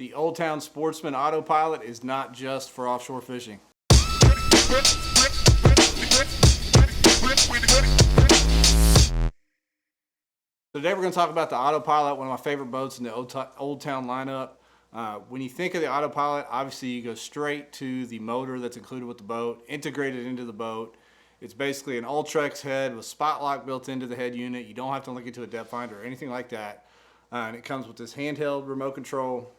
the Old Town Sportsman Autopilot is not just for offshore fishing. Today we're going to talk about the Autopilot, one of my favorite boats in the Old Town lineup. When you think of the Autopilot, obviously you go straight to the motor that's included with the boat, integrated into the boat. It's basically an Ultrex head with spot lock built into the head unit. You don't have to link it to a depth finder or anything like that. And it comes with this handheld remote control.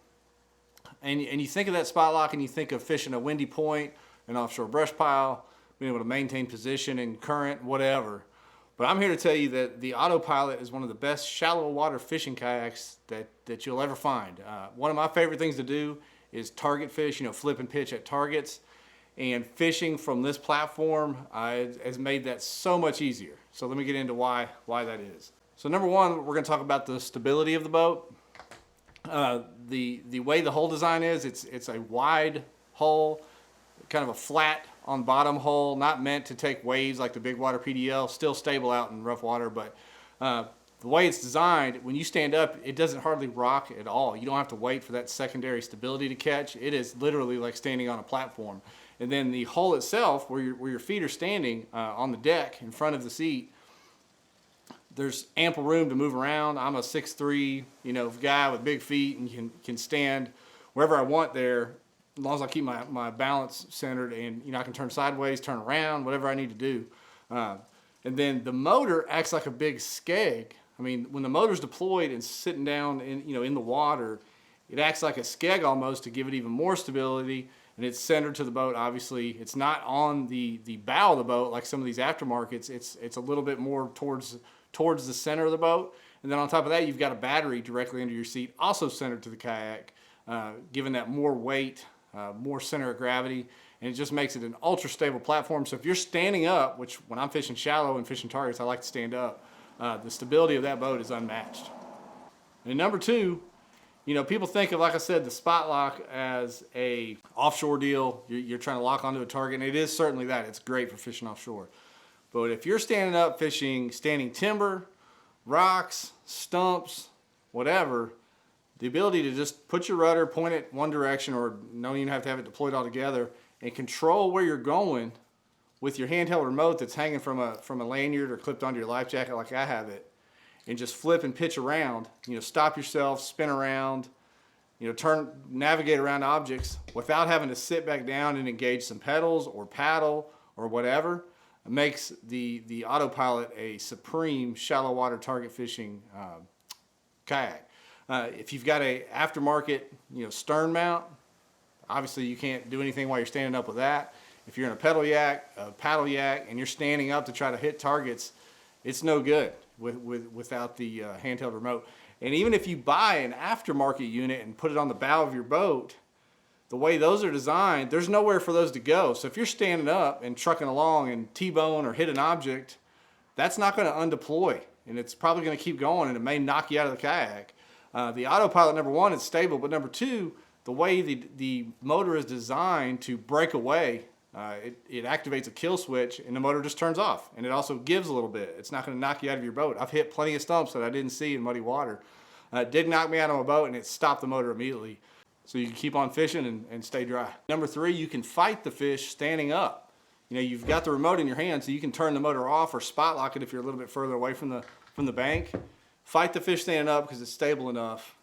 And you think of that spot lock and you think of fishing a windy point, an offshore brush pile, being able to maintain position and current, whatever. But I'm here to tell you that the Autopilot is one of the best shallow water fishing kayaks that you'll ever find. One of my favorite things to do is target fish, flip and pitch at targets. And fishing from this platform has made that so much easier. So let me get into why that is. So number one, we're going to talk about the stability of the boat. The way the hull design is, it's a wide hull, kind of a flat on bottom hull, not meant to take waves like the big water PDL, still stable out in rough water, but the way it's designed, when you stand up, it doesn't hardly rock at all. You don't have to wait for that secondary stability to catch. It is literally like standing on a platform. And then the hull itself, where your feet are standing on the deck in front of the seat, there's ample room to move around. I'm a 6'3", guy with big feet and can stand wherever I want there, as long as I keep my balance centered, and I can turn sideways, turn around, whatever I need to do. And then the motor acts like a big skeg. I mean, when the motor's deployed and sitting down in the water, it acts like a skeg almost to give it even more stability. And it's centered to the boat. Obviously, it's not on the bow of the boat like some of these aftermarkets. It's a little bit more towards the center of the boat. And then on top of that, you've got a battery directly under your seat, also centered to the kayak, giving that more weight, more center of gravity, and it just makes it an ultra stable platform. So if you're standing up, which when I'm fishing shallow and fishing targets, I like to stand up, the stability of that boat is unmatched. And number two, people think of, like I said, the spot lock as a offshore deal. You're trying to lock onto a target, and it is certainly that. It's great for fishing offshore. But if you're standing up fishing standing timber, rocks, stumps, whatever, the ability to just put your rudder, point it one direction, or don't even have to have it deployed all together, and control where you're going with your handheld remote that's hanging from a lanyard or clipped onto your life jacket like I have it, and just flip and pitch around, stop yourself, spin around, navigate around objects without having to sit back down and engage some pedals or paddle or whatever. It makes the Autopilot a supreme shallow water target fishing kayak. If you've got a aftermarket, stern mount, obviously you can't do anything while you're standing up with that. If you're in a paddle yak, and you're standing up to try to hit targets, it's no good without the handheld remote. And even if you buy an aftermarket unit and put it on the bow of your boat, the way those are designed, there's nowhere for those to go. So if you're standing up and trucking along and T-bone or hit an object, that's not going to undeploy, and it's probably going to keep going, and it may knock you out of the kayak. The Autopilot, number one, it's stable, but number two, the way the motor is designed to break away, it activates a kill switch and the motor just turns off, and it also gives a little bit. It's not going to knock you out of your boat. I've hit plenty of stumps that I didn't see in muddy water. It did knock me out of my boat, and it stopped the motor immediately. So you can keep on fishing and stay dry. Number three, you can fight the fish standing up. You've got the remote in your hand, so you can turn the motor off or spot lock it if you're a little bit further away from the bank. Fight the fish standing up because it's stable enough.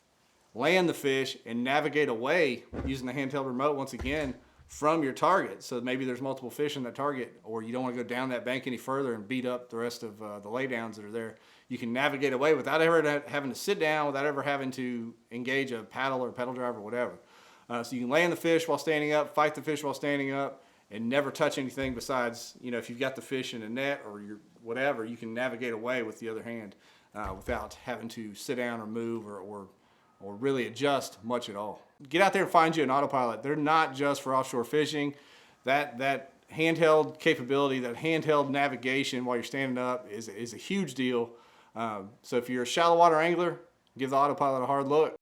Land the fish and navigate away using the handheld remote once again from your target. So maybe there's multiple fish in that target, or you don't want to go down that bank any further and beat up the rest of the laydowns that are there. You can navigate away without ever having to sit down, without ever having to engage a paddle or pedal drive or whatever. So you can land the fish while standing up, fight the fish while standing up, and never touch anything besides, if you've got the fish in a net or whatever, you can navigate away with the other hand without having to sit down or move or really adjust much at all. Get out there and find you an Autopilot. They're not just for offshore fishing. That handheld capability, that handheld navigation while you're standing up is a huge deal. So if you're a shallow water angler, give the Autopilot a hard look.